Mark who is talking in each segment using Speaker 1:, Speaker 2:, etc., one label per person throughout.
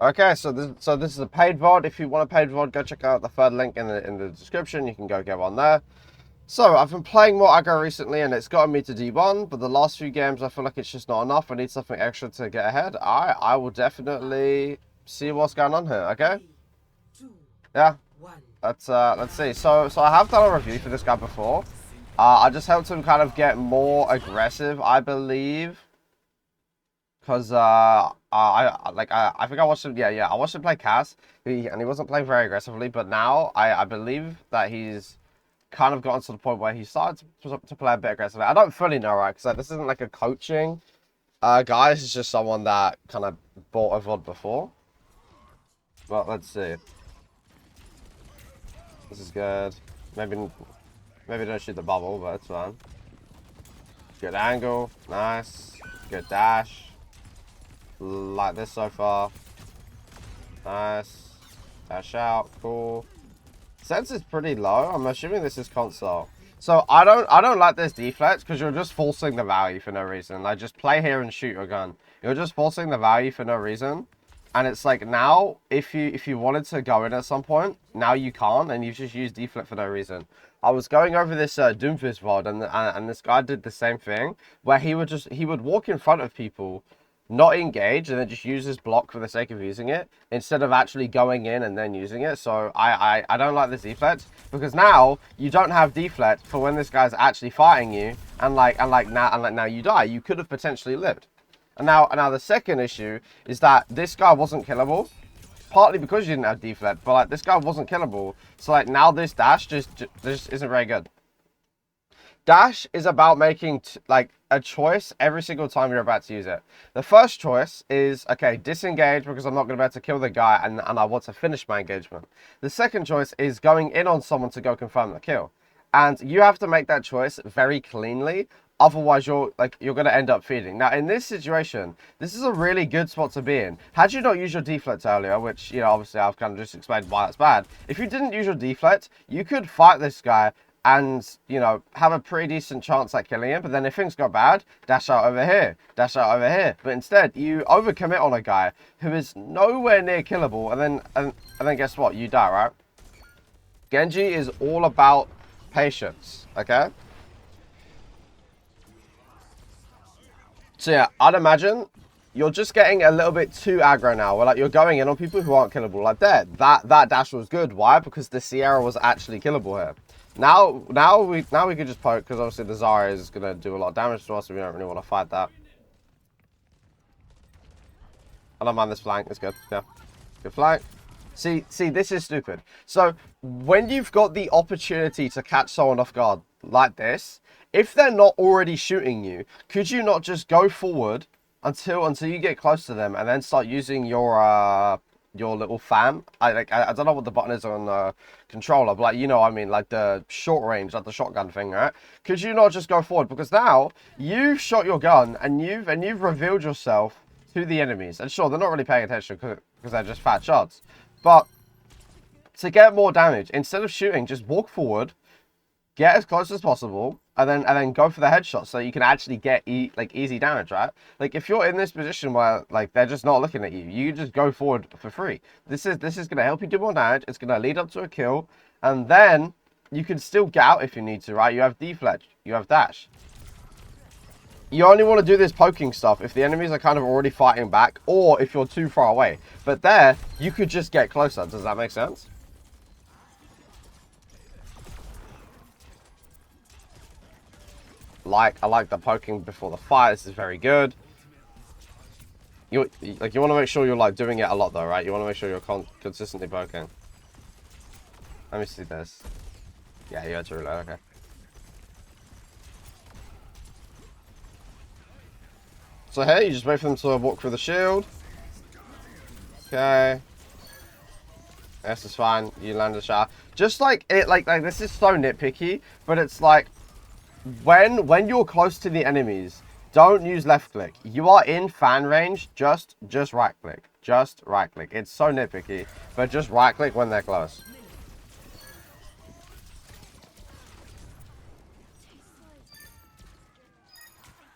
Speaker 1: Okay, so this is a paid VOD. If you want a paid VOD, go check out the third link in the description. You can go get one there. So I've been playing more aggro recently, and it's gotten me to D1. But the last few games, I feel like it's just not enough. I need something extra to get ahead. I will definitely see what's going on here. Okay. Yeah. Let's see. So I have done a review for this guy before. I just helped him kind of get more aggressive, I believe. Because I think I watched him. Yeah, I watched him play Cass, and he wasn't playing very aggressively. But now I believe that he's kind of gotten to the point where he started to play a bit aggressively. I don't fully know, right? Because like, this isn't like a coaching guy. This is just someone that kind of bought a VOD before. Well, let's see. This is good. Maybe don't shoot the bubble, but it's fine. Good angle, nice. Good dash. Like this so far. Nice. Dash out, cool. Sense is pretty low. I'm assuming this is console. So I don't like this deflect because you're just forcing the value for no reason. Like just play here and shoot your gun. You're just forcing the value for no reason. And it's like now if you wanted to go in at some point, now you can't and you've just used deflect for no reason. I was going over this Doomfist VOD and this guy did the same thing where he would walk in front of people, not engage, and then just use his block for the sake of using it instead of actually going in and then using it. So I don't like this deflect because now you don't have deflect for when this guy's actually fighting you and now you die. You could have potentially lived. And now the second issue is that this guy wasn't killable, partly because you didn't have deflect, but like this guy wasn't killable. So like now this dash just isn't very good. Dash is about making like a choice every single time you're about to use it. The first choice is, okay, disengage because I'm not going to be able to kill the guy and I want to finish my engagement. The second choice is going in on someone to go confirm the kill. And you have to make that choice very cleanly. Otherwise, you're going to end up feeding. Now, in this situation, this is a really good spot to be in. Had you not used your deflect earlier, which, you know, obviously I've kind of just explained why that's bad. If you didn't use your deflect, you could fight this guy and, you know, have a pretty decent chance at killing him. But then if things go bad, dash out over here, dash out over here. But instead, you overcommit on a guy who is nowhere near killable. And then guess what? You die, right? Genji is all about patience, okay? So yeah, I'd imagine you're just getting a little bit too aggro now. Where like you're going in on people who aren't killable. Like that dash was good. Why? Because the Sierra was actually killable here. Now we can just poke because obviously the Zarya is gonna do a lot of damage to us, so we don't really want to fight that. I don't mind this flank. It's good. Yeah, good flank. See, this is stupid. So when you've got the opportunity to catch someone off guard like this, if they're not already shooting you, could you not just go forward until you get close to them and then start using your little fan? I don't know what the button is on the controller, but like, you know what I mean, like the short range, like the shotgun thing, right? Could you not just go forward? Because now you've shot your gun and you've revealed yourself to the enemies. And sure, they're not really paying attention because they're just fat shots. But to get more damage, instead of shooting, just walk forward, get as close as possible, and then go for the headshot so you can actually get easy damage, right? Like if you're in this position where like they're just not looking at you, you just go forward for free. This is gonna help you do more damage. It's gonna lead up to a kill, and then you can still get out if you need to, right? You have deflect, you have dash. You only want to do this poking stuff if the enemies are kind of already fighting back, or if you're too far away. But there, you could just get closer. Does that make sense? I like the poking before the fight. This is very good. You want to make sure you're like doing it a lot though, right? You want to make sure you're consistently poking. Let me see this. Yeah, you had to reload. Okay. So here, you just wait for them to walk through the shield. Okay. This is fine. You land a shot. Just like it, like this is so nitpicky, but it's like when you're close to the enemies, don't use left click. You are in fan range. Just right click. Just right click. It's so nitpicky, but just right click when they're close.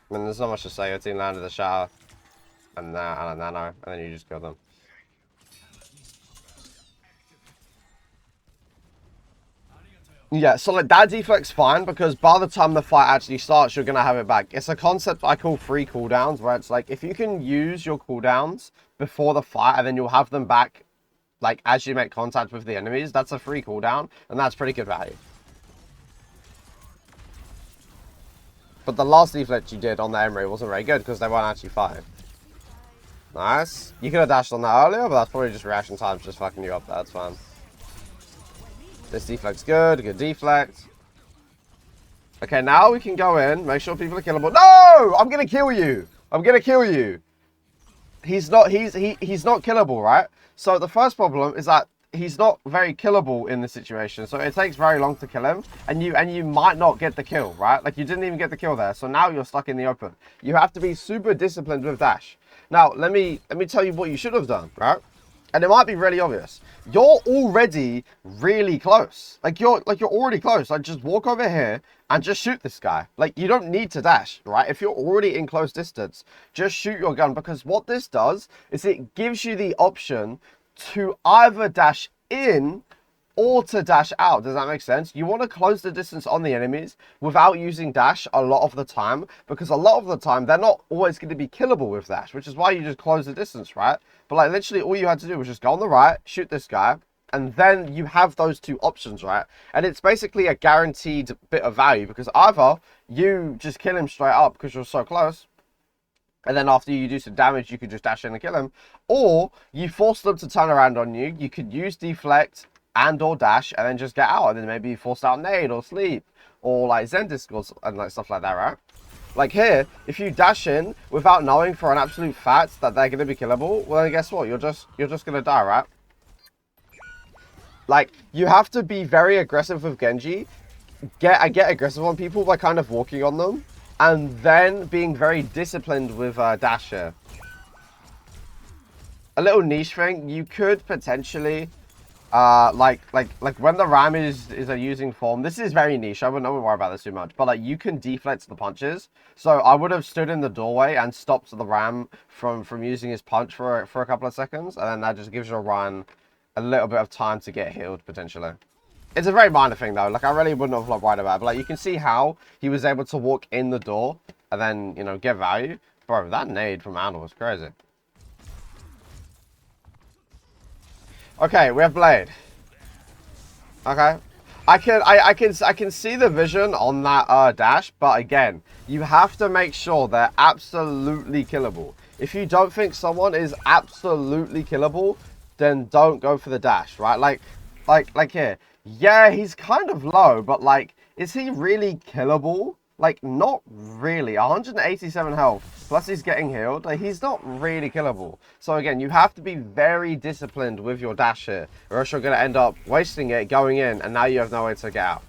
Speaker 1: I mean, there's not much to say. Your team landed the shower, and a nano, and then you just kill them. Yeah, so like that deflect's fine because by the time the fight actually starts, you're gonna have it back. It's a concept I call free cooldowns, where it's like if you can use your cooldowns before the fight and then you'll have them back like as you make contact with the enemies, that's a free cooldown, and that's pretty good value. But the last deflect you did on the Emery wasn't very good because they weren't actually fighting. Nice. You could have dashed on that earlier, but that's probably just reaction times just fucking you up there. That's fine. This deflect's good. Good deflect. Okay, now we can go in. Make sure people are killable. No! I'm going to kill you. I'm going to kill you. He's not killable, right? So the first problem is that he's not very killable in this situation. So it takes very long to kill him. And you might not get the kill, right? Like you didn't even get the kill there. So now you're stuck in the open. You have to be super disciplined with dash. Now, let me tell you what you should have done, right? And it might be really obvious. You're already really close. Like you're already close. Like just walk over here and just shoot this guy. Like you don't need to dash, right? If you're already in close distance, just shoot your gun, because what this does is it gives you the option to either dash in or to dash out. Does that make sense? You want to close the distance on the enemies without using dash a lot of the time, because a lot of the time they're not always going to be killable with dash, which is why you just close the distance, right? But like literally all you had to do was just go on the right, shoot this guy, and then you have those two options, right? And it's basically a guaranteed bit of value, because either you just kill him straight up because you're so close, and then after you do some damage, you could just dash in and kill him, or you force them to turn around on you. You could use deflect and or dash and then just get out, and then maybe you force out nade or sleep or like Zendisk or and like stuff like that, right? Like here, if you dash in without knowing for an absolute fact that they're going to be killable, well then guess what? You're just going to die, right? Like you have to be very aggressive with Genji. Get aggressive on people by kind of walking on them, and then being very disciplined with dash here. A little niche thing, you could potentially like when the ram is a using form, this is very niche, I wouldn't worry about this too much, but like you can deflect the punches. So I would have stood in the doorway and stopped the ram from using his punch for a couple of seconds, and then that just gives your run a little bit of time to get healed potentially. It's a very minor thing though, like I really wouldn't have worried about it, but like you can see how he was able to walk in the door and then, you know, get value. Bro, that nade from Anna was crazy. Okay, we have Blade. Okay. I can see the vision on that dash, but again, you have to make sure they're absolutely killable. If you don't think someone is absolutely killable, then don't go for the dash, right? Like here. Yeah, he's kind of low, but like, is he really killable? Like, not really. 187 health, plus he's getting healed. Like, he's not really killable. So again, you have to be very disciplined with your dash here, or else you're going to end up wasting it, going in, and now you have no way to get out.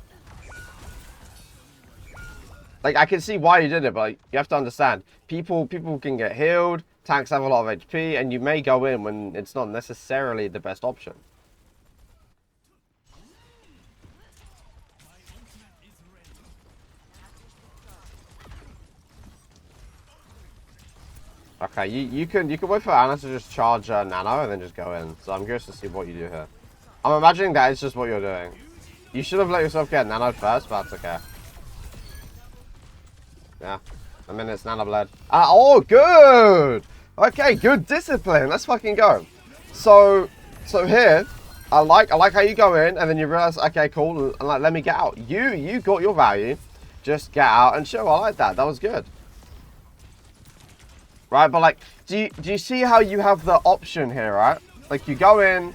Speaker 1: Like, I can see why you did it, but you have to understand, people can get healed, tanks have a lot of HP, and you may go in when it's not necessarily the best option. Okay, you can wait for Anna to just charge Nano and then just go in. So I'm curious to see what you do here. I'm imagining that is just what you're doing. You should have let yourself get Nano first, but that's okay. Yeah, I mean it's Nano bled. Oh, good. Okay, good discipline. Let's fucking go. So here, I like how you go in and then you realize, okay, cool. And like, let me get out. You got your value. Just get out and chill. I like that. That was good. Right, but like, do you see how you have the option here, right? Like you go in,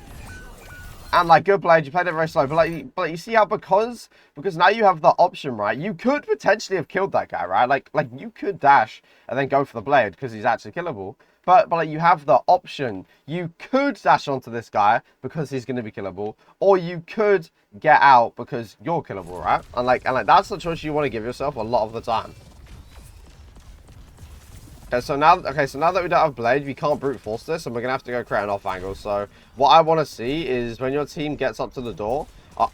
Speaker 1: and like good blade, you played it very slow, but you see how because now you have the option, right? You could potentially have killed that guy, right? Like you could dash and then go for the blade because he's actually killable, but like you have the option. You could dash onto this guy because he's going to be killable, or you could get out because you're killable, right? And like that's the choice you want to give yourself a lot of the time. Okay, so now that we don't have blade, we can't brute force this, and we're gonna have to go create an off angle. So what I want to see is when your team gets up to the door,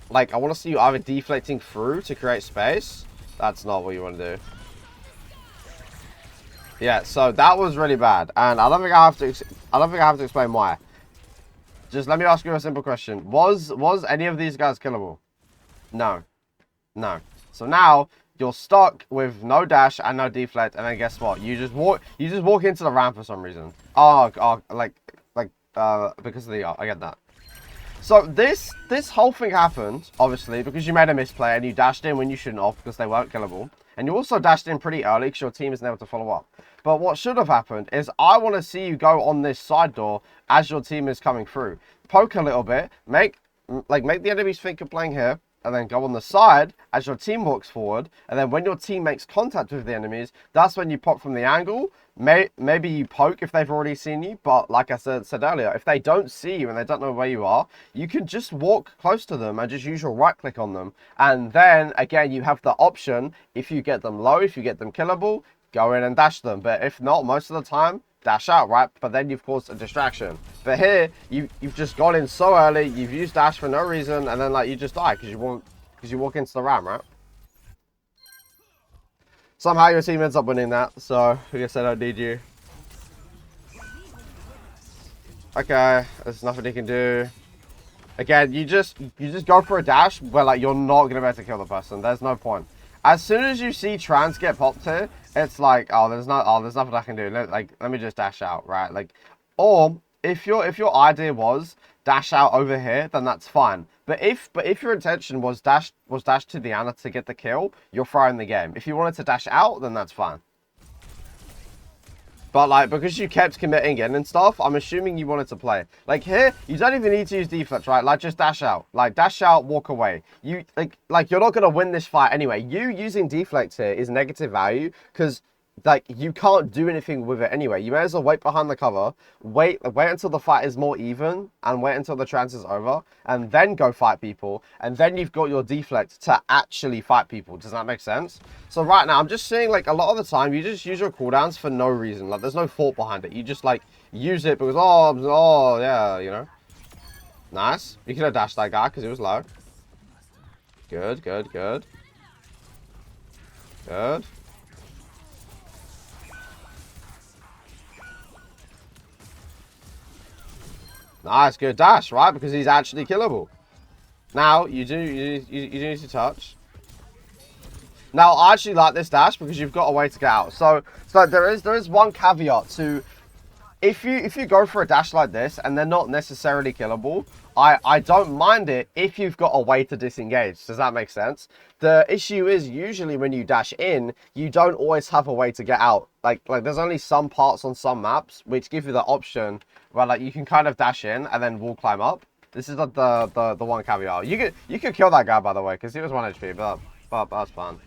Speaker 1: like I want to see you either deflecting through to create space. That's not what you want to do. Yeah, so that was really bad, and I don't think I have to explain why. Just let me ask you a simple question: Was any of these guys killable? No. No. So now you're stuck with no dash and no deflect, and then guess what? You just walk into the ramp for some reason. Because of the I get that. So this whole thing happened, obviously, because you made a misplay and you dashed in when you shouldn't have because they weren't killable. And you also dashed in pretty early because your team isn't able to follow up. But what should have happened is I want to see you go on this side door as your team is coming through. Poke a little bit, make the enemies think you're playing here, and then go on the side as your team walks forward. And then when your team makes contact with the enemies, that's when you pop from the angle. Maybe you poke if they've already seen you, but like I said earlier, if they don't see you and they don't know where you are, you can just walk close to them and just use your right click on them. And then, again, you have the option, if you get them low, if you get them killable, go in and dash them. But if not, most of the time, dash out, right? But then you've caused a distraction. But here, you've just got in so early, you've used dash for no reason, and then, like, you just die because you walk into the ram, right? Somehow your team ends up winning that, so I guess I don't need you. Okay, there's nothing you can do. Again, you just go for a dash where like you're not gonna be able to kill the person. There's no point. As soon as you see trans get popped here, it's like, oh, there's nothing I can do. Let me just dash out, right? Like, or if your idea was dash out over here, then that's fine. But if your intention was dash to the Ana to get the kill, you're throwing the game. If you wanted to dash out, then that's fine. But like, because you kept committing in and stuff, I'm assuming you wanted to play. Like here, you don't even need to use deflex, right? Like just dash out. Like dash out, walk away. You like you're not gonna win this fight anyway. You using deflex here is negative value because like you can't do anything with it anyway. You may as well wait behind the cover, wait until the fight is more even, and wait until the trance is over, and then go fight people, and then you've got your deflect to actually fight people. Does that make sense? So right now, I'm just saying, like, a lot of the time, you just use your cooldowns for no reason. Like, there's no thought behind it. You just, like, use it because, oh, yeah, you know. Nice. You could have dashed that guy because he was low. Good, good, good. Good. Nice, good dash, right? Because he's actually killable. Now, you do need to touch. Now, I actually like this dash because you've got a way to get out. So there is one caveat to if you go for a dash like this and they're not necessarily killable, I don't mind it if you've got a way to disengage. Does that make sense? The issue is usually when you dash in, you don't always have a way to get out. Like there's only some parts on some maps which give you the option where like you can kind of dash in and then wall climb up. This is like the one caveat. You could kill that guy, by the way, because he was 1 HP, but that's fine.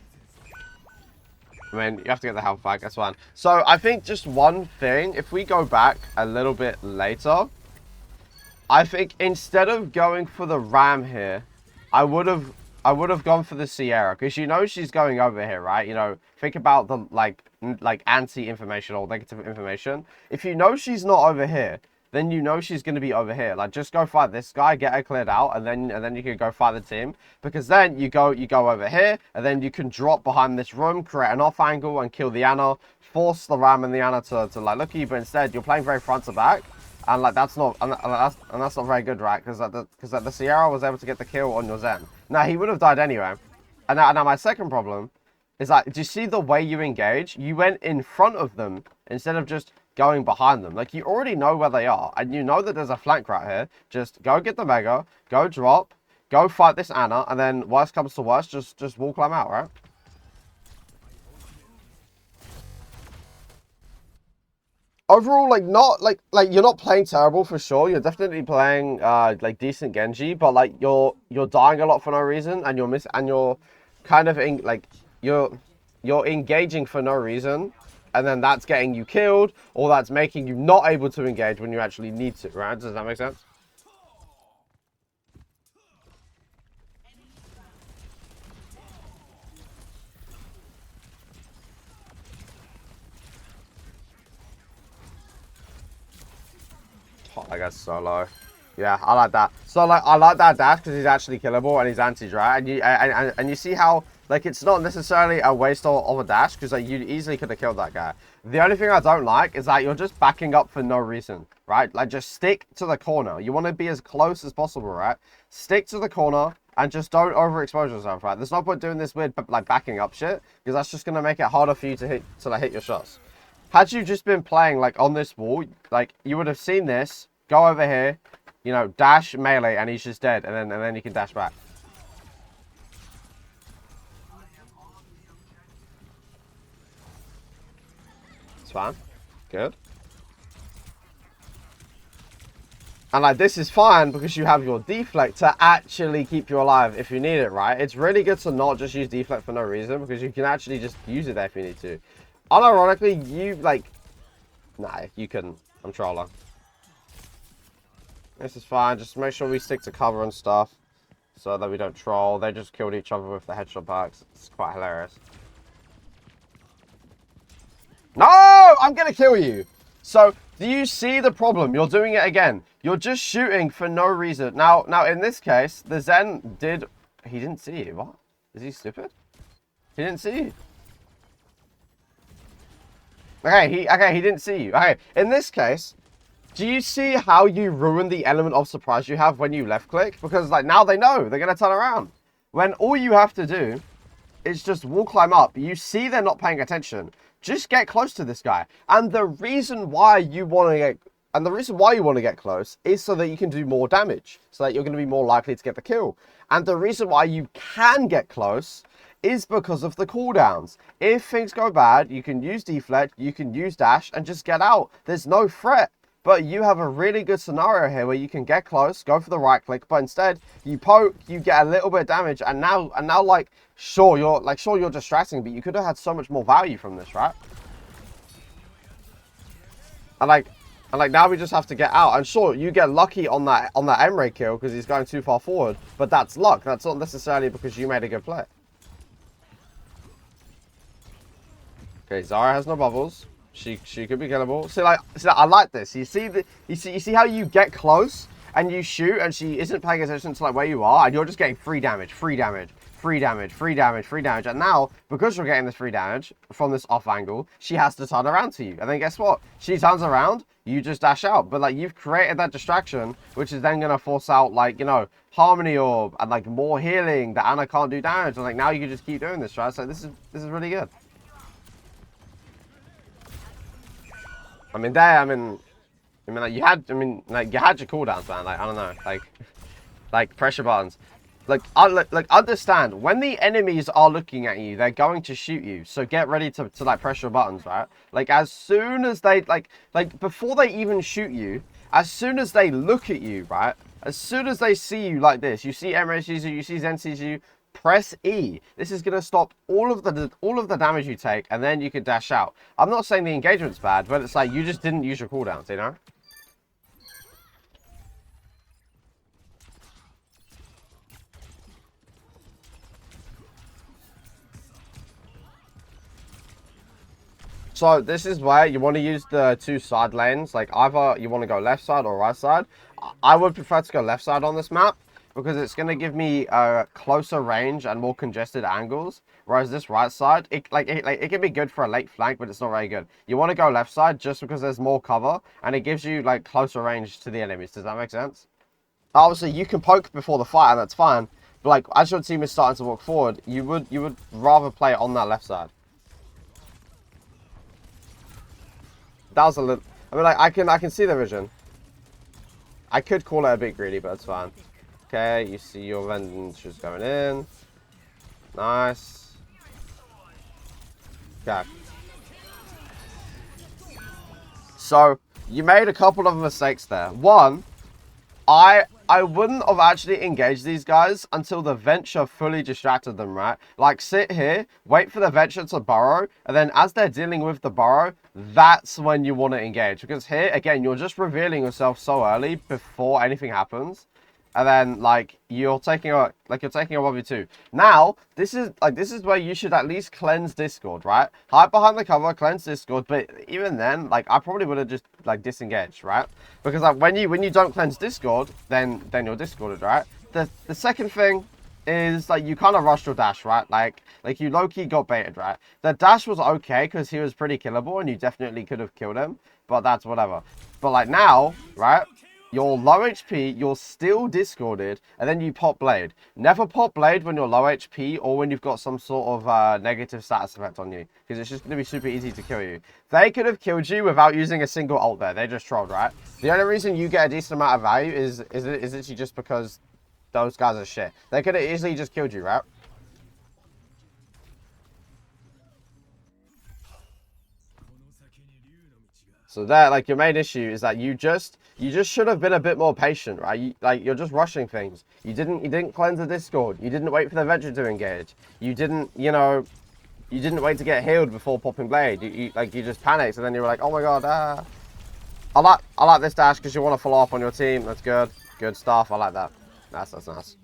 Speaker 1: I mean, you have to get the health back, that's fine. So I think just one thing, if we go back a little bit later, I think instead of going for the ram here, I would have gone for the Sierra, because you know she's going over here, right? You know, think about the like anti-information or negative information. If you know she's not over here, then you know she's going to be over here. Like, just go fight this guy, get her cleared out, and then you can go fight the team. Because then you go over here, and then you can drop behind this room, create an off angle, and kill the Ana, force the Ram and the Ana to like look at you. But instead, you're playing very front to back, and like that's not very good, right? Because the Sierra was able to get the kill on your Zen. Now he would have died anyway. And now my second problem is like, do you see the way you engage? You went in front of them instead of just going behind them. Like, you already know where they are, and you know that there's a flank right here. Just go get the Mega, go drop, go fight this Ana, and then worst comes to worst, just wall climb out, right? Overall, like, not like you're not playing terrible for sure. You're definitely playing like decent Genji, but like you're dying a lot for no reason, and you're kind of you're engaging for no reason. And then that's getting you killed, or that's making you not able to engage when you actually need to, right? Does that make sense? Oh, I guess so low. Yeah, I like that. So like, I like that dash because he's actually killable and he's anti, right? And you see how like it's not necessarily a waste of a dash because like you easily could have killed that guy. The only thing I don't like is that you're just backing up for no reason, right? right? Like, just stick to the corner. You want to be as close as possible, right? Stick to the corner and just don't overexpose yourself, right? There's no point doing this weird, like, backing up shit, because that's just going to make it harder for you to hit your shots. Had you just been playing, like, on this wall, like, you would have seen this, go over here, you know, dash, melee, and he's just dead, and then you can dash back. It's fine. Good. And like, this is fine because you have your deflect to actually keep you alive if you need it, right? It's really good to not just use deflect for no reason, because you can actually just use it there if you need to. Unironically, you like... Nah, you couldn't. I'm trolling. This is fine. Just make sure we stick to cover and stuff so that we don't troll. They just killed each other with the headshot packs. It's quite hilarious. No! I'm gonna kill you! So, do you see the problem? You're doing it again. You're just shooting for no reason. Now, in this case, the Zen did... He didn't see you. What? Is he stupid? He didn't see you. Okay, he didn't see you. Okay, in this case, do you see how you ruin the element of surprise you have when you left click? Because, like, now they know. They're going to turn around. When all you have to do is just wall climb up. You see they're not paying attention. Just get close to this guy. And the reason why you want to get close is so that you can do more damage. So that you're going to be more likely to get the kill. And the reason why you can get close is because of the cooldowns. If things go bad, you can use deflect, you can use dash, and just get out. There's no threat. But you have a really good scenario here where you can get close, go for the right click, but instead you poke, you get a little bit of damage, and now like sure you're distracting, but you could have had so much more value from this, right? And like now we just have to get out. And sure, you get lucky on that Emre kill because he's going too far forward, but that's luck. That's not necessarily because you made a good play. Okay, Zara has no bubbles. She could be killable. See, I like this. You see how you get close and you shoot, and she isn't paying attention to like where you are, and you're just getting free damage. And now, because you're getting this free damage from this off angle, she has to turn around to you. And then guess what? She turns around, you just dash out. But like, you've created that distraction, which is then gonna force out like, you know, Harmony Orb and like more healing that Anna can't do damage. And like, now you can just keep doing this, right? So this is really good. Like you had your cooldowns, man. Like, I don't know, like pressure buttons. Like understand, when the enemies are looking at you, they're going to shoot you. So get ready to like press your buttons, right? Like as soon as they like before they even shoot you, as soon as they look at you, right? As soon as they see you like this, you see Emre sees you, you see Zen sees you. Press E. This is going to stop all of the damage you take, and then you can dash out. I'm not saying the engagement's bad, but it's like you just didn't use your cooldowns, you know? So this is where you want to use the two side lanes. Like either you want to go left side or right side. I would prefer to go left side on this map, because it's going to give me a closer range and more congested angles. Whereas this right side, it can be good for a late flank, but it's not very good. You want to go left side just because there's more cover, and it gives you like closer range to the enemies. Does that make sense? Obviously, you can poke before the fight, and that's fine. But like, as your team is starting to walk forward, you would rather play on that left side. That was a little... I mean, like, I can see the vision. I could call it a bit greedy, but it's fine. Okay, you see your vengeance going in. Nice. Okay. So, you made a couple of mistakes there. One, I wouldn't have actually engaged these guys until the Venture fully distracted them, right? Like, sit here, wait for the Venture to burrow, and then as they're dealing with the burrow, that's when you want to engage. Because here, again, you're just revealing yourself so early before anything happens. And then, like, you're taking a 1v2. Now, this is where you should at least cleanse Discord, right? Hide behind the cover, cleanse Discord. But even then, like, I probably would have just, like, disengaged, right? Because, like, when you don't cleanse Discord, then you're discorded, right? The second thing is, like, you kind of rushed your dash, right? Like you low-key got baited, right? The dash was okay because he was pretty killable and you definitely could have killed him. But that's whatever. But like now, right? You're low HP, you're still discorded, and then you pop Blade. Never pop Blade when you're low HP or when you've got some sort of negative status effect on you, because it's just going to be super easy to kill you. They could have killed you without using a single ult there. They just trolled, right? The only reason you get a decent amount of value is literally just because those guys are shit. They could have easily just killed you, right? So that, like, your main issue is that you just should have been a bit more patient, right? You're just rushing things. You didn't cleanse the Discord. You didn't wait for the Venture to engage. You didn't, you know, you didn't wait to get healed before popping Blade. You just panicked, and then you were like, oh my god, ah. I like this dash because you want to follow up on your team. That's good. Good stuff. I like that. That's nice.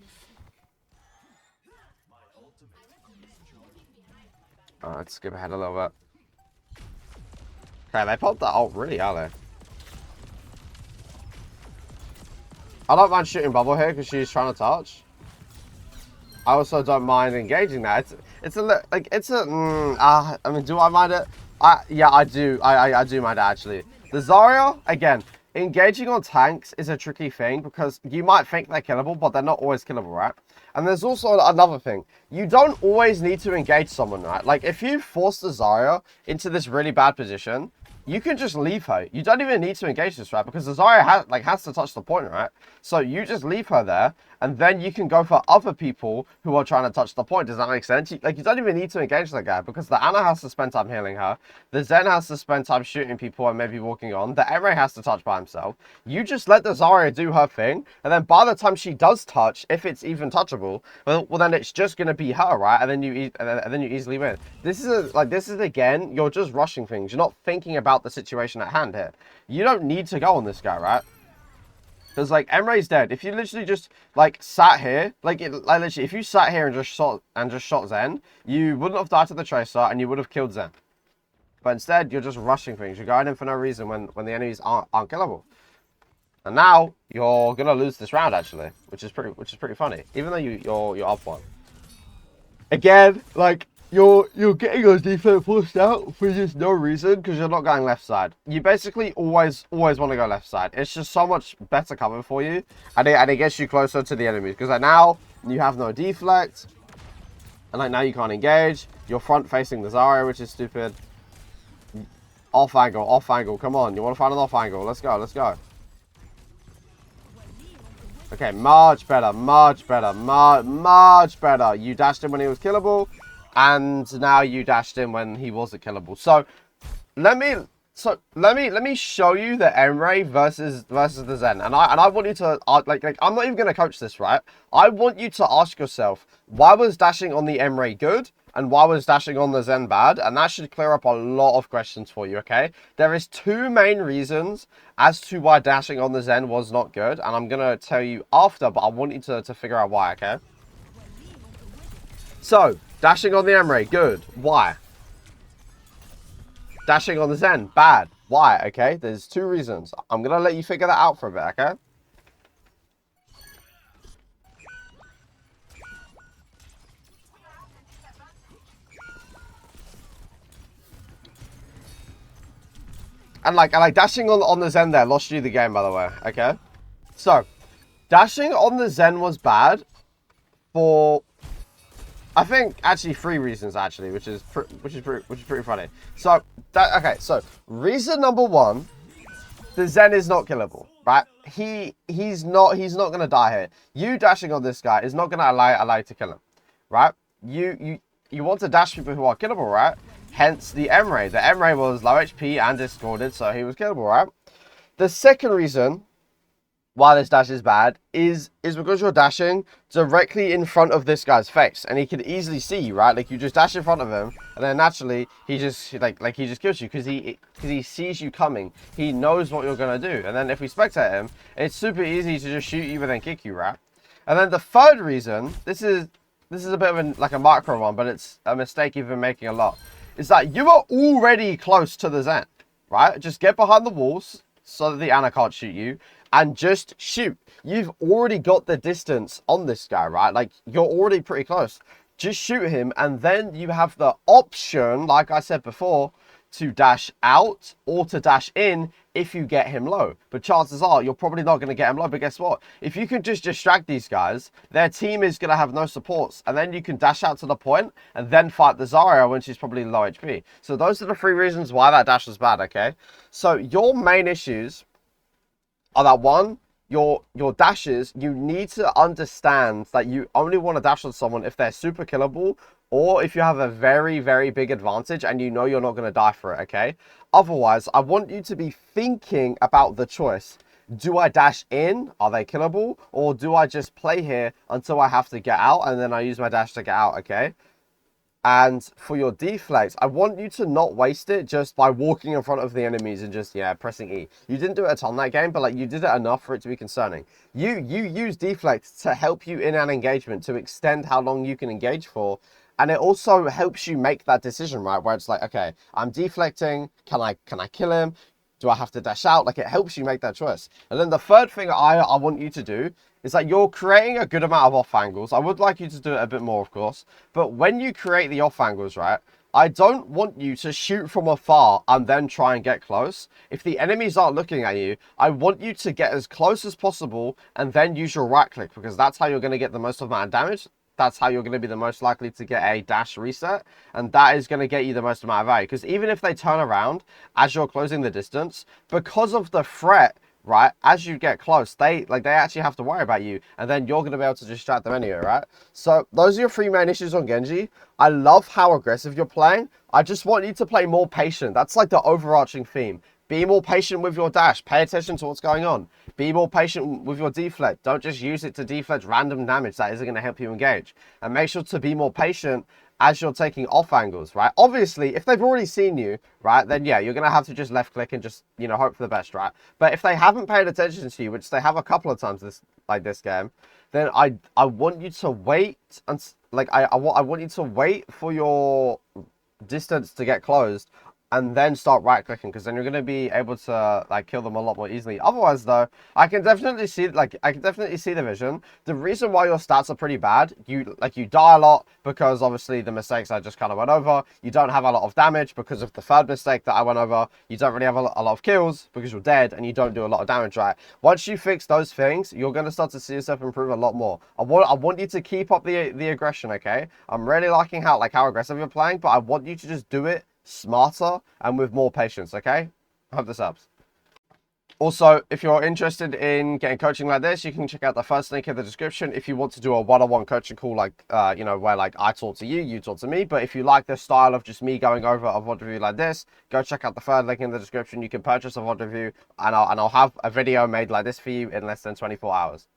Speaker 1: Alright, let's skip ahead a little bit. Okay, they popped that ult really early. I don't mind shooting bubble here because she's trying to touch. I also don't mind engaging that. I mean, do I mind it? Yeah, I do. I do mind it, actually. The Zarya, again, engaging on tanks is a tricky thing because you might think they're killable, but they're not always killable, right? And there's also another thing. You don't always need to engage someone, right? Like, if you force the Zarya into this really bad position, you can just leave her. You don't even need to engage this, right? Because the Zarya has to touch the point, right? So you just leave her there, and then you can go for other people who are trying to touch the point. Does that make sense? You don't even need to engage that guy because the Ana has to spend time healing her. The Zen has to spend time shooting people and maybe walking on. The Emre has to touch by himself. You just let the Zarya do her thing, and then by the time she does touch, if it's even touchable, well then it's just gonna be her, right? And then you easily win. This is again, you're just rushing things. You're not thinking about the situation at hand here. You don't need to go on this guy, right? Because, like, Emre's dead. If you literally just, like, sat here, literally, if you sat here and just shot Zen, you wouldn't have died to the Tracer, and you would have killed Zen. But instead, you're just rushing things. You're going in for no reason when the enemies aren't killable. And now, you're gonna lose this round, actually, which is pretty funny. Even though you're up one. Again, like, you're getting your defense pushed out for just no reason because you're not going left side. You basically always want to go left side. It's just so much better cover for you, and it gets you closer to the enemies. Because like now you have no deflect, and like now you can't engage. You're front facing the Zarya, which is stupid. Off angle. Come on, you want to find an off angle? Let's go. Okay, much better. You dashed him when he was killable. And now you dashed in when he wasn't killable. So let me show you the Emre versus the Zen. And I want you to like I'm not even gonna coach this, right? I want you to ask yourself, why was dashing on the Emre good and why was dashing on the Zen bad? And that should clear up a lot of questions for you, okay? There is two main reasons as to why dashing on the Zen was not good, and I'm gonna tell you after, but I want you to figure out why, okay? So, dashing on the Emre, good. Why? Dashing on the Zen, bad. Why? Okay, there's two reasons. I'm going to let you figure that out for a bit, okay? And like dashing on the Zen there lost you the game, by the way, okay? So, dashing on the Zen was bad for... I think actually three reasons actually, which is pretty funny. So so reason number one, the Zen is not killable, right? He's not gonna die here. You dashing on this guy is not gonna allow you to kill him, right? You want to dash people who are killable, right? Hence the Emre. The Emre was low HP and discorded, so he was killable, right? The second reason why this dash is bad is because you're dashing directly in front of this guy's face, and he can easily see you, right? Like, you just dash in front of him, and then naturally he just he just kills you because he sees you coming. He knows what you're gonna do, and then if we spectate him, it's super easy to just shoot you and then kick you, right? And then the third reason, this is a bit of a micro one, but it's a mistake you've been making a lot, is that you are already close to the Zen, right? Just get behind the walls so that the Ana can't shoot you, and just shoot. You've already got the distance on this guy, right? Like, you're already pretty close. Just shoot him, and then you have the option, like I said before, to dash out or to dash in if you get him low. But chances are you're probably not going to get him low. But guess what? If you can just distract these guys, their team is going to have no supports. And then you can dash out to the point and then fight the Zarya when she's probably low HP. So those are the 3 reasons why that dash was bad, okay? So your main issues are that, one, your dashes, you need to understand that you only want to dash on someone if they're super killable, or if you have a very, very big advantage and you know you're not going to die for it, okay? Otherwise, I want you to be thinking about the choice. Do I dash in? Are they killable? Or do I just play here until I have to get out and then I use my dash to get out, okay? And for your deflect, I want you to not waste it just by walking in front of the enemies and just, yeah, pressing E. You didn't do it a ton that game, but like you did it enough for it to be concerning. You use deflect to help you in an engagement, to extend how long you can engage for. And it also helps you make that decision, right? Where it's like, okay, I'm deflecting. Can I kill him? Do I have to dash out? Like, it helps you make that choice. And then the third thing I want you to do is that you're creating a good amount of off angles. I would like you to do it a bit more, of course. But when you create the off angles, right, I don't want you to shoot from afar and then try and get close. If the enemies aren't looking at you, I want you to get as close as possible and then use your right click, because that's how you're going to get the most amount of damage. That's how you're going to be the most likely to get a dash reset. And that is going to get you the most amount of value. Because even if they turn around as you're closing the distance, because of the threat, right, as you get close, they actually have to worry about you. And then you're going to be able to distract them anyway, right? So those are your 3 main issues on Genji. I love how aggressive you're playing. I just want you to play more patient. That's like the overarching theme. Be more patient with your dash. Pay attention to what's going on. Be more patient with your deflect. Don't just use it to deflect random damage that isn't going to help you engage. And make sure to be more patient as you're taking off angles, right? Obviously, if they've already seen you, right, then yeah, you're going to have to just left click and just, you know, hope for the best, right? But if they haven't paid attention to you, which they have a couple of times this game, then I want you to wait and I want you to wait for your distance to get closed and then start right clicking, because then you're going to be able to like kill them a lot more easily. Otherwise though, I can definitely see the vision. The reason why your stats are pretty bad, you die a lot because obviously the mistakes I just kind of went over. You don't have a lot of damage because of the third mistake that I went over. You don't really have a lot of kills because you're dead, and you don't do a lot of damage, right? Once you fix those things, you're going to start to see yourself improve a lot more. I want you to keep up the aggression, okay? I'm really liking how aggressive you're playing, but I want you to just do it smarter and with more patience, okay? I hope this helps. Also, if you're interested in getting coaching like this, you can check out the first link in the description if you want to do a one-on-one coaching call, like, you know, where like I talk to you, you talk to me. But if you like the style of just me going over a VOD review like this, go check out the third link in the description. You can purchase a VOD review, and I'll have a video made like this for you in less than 24 hours.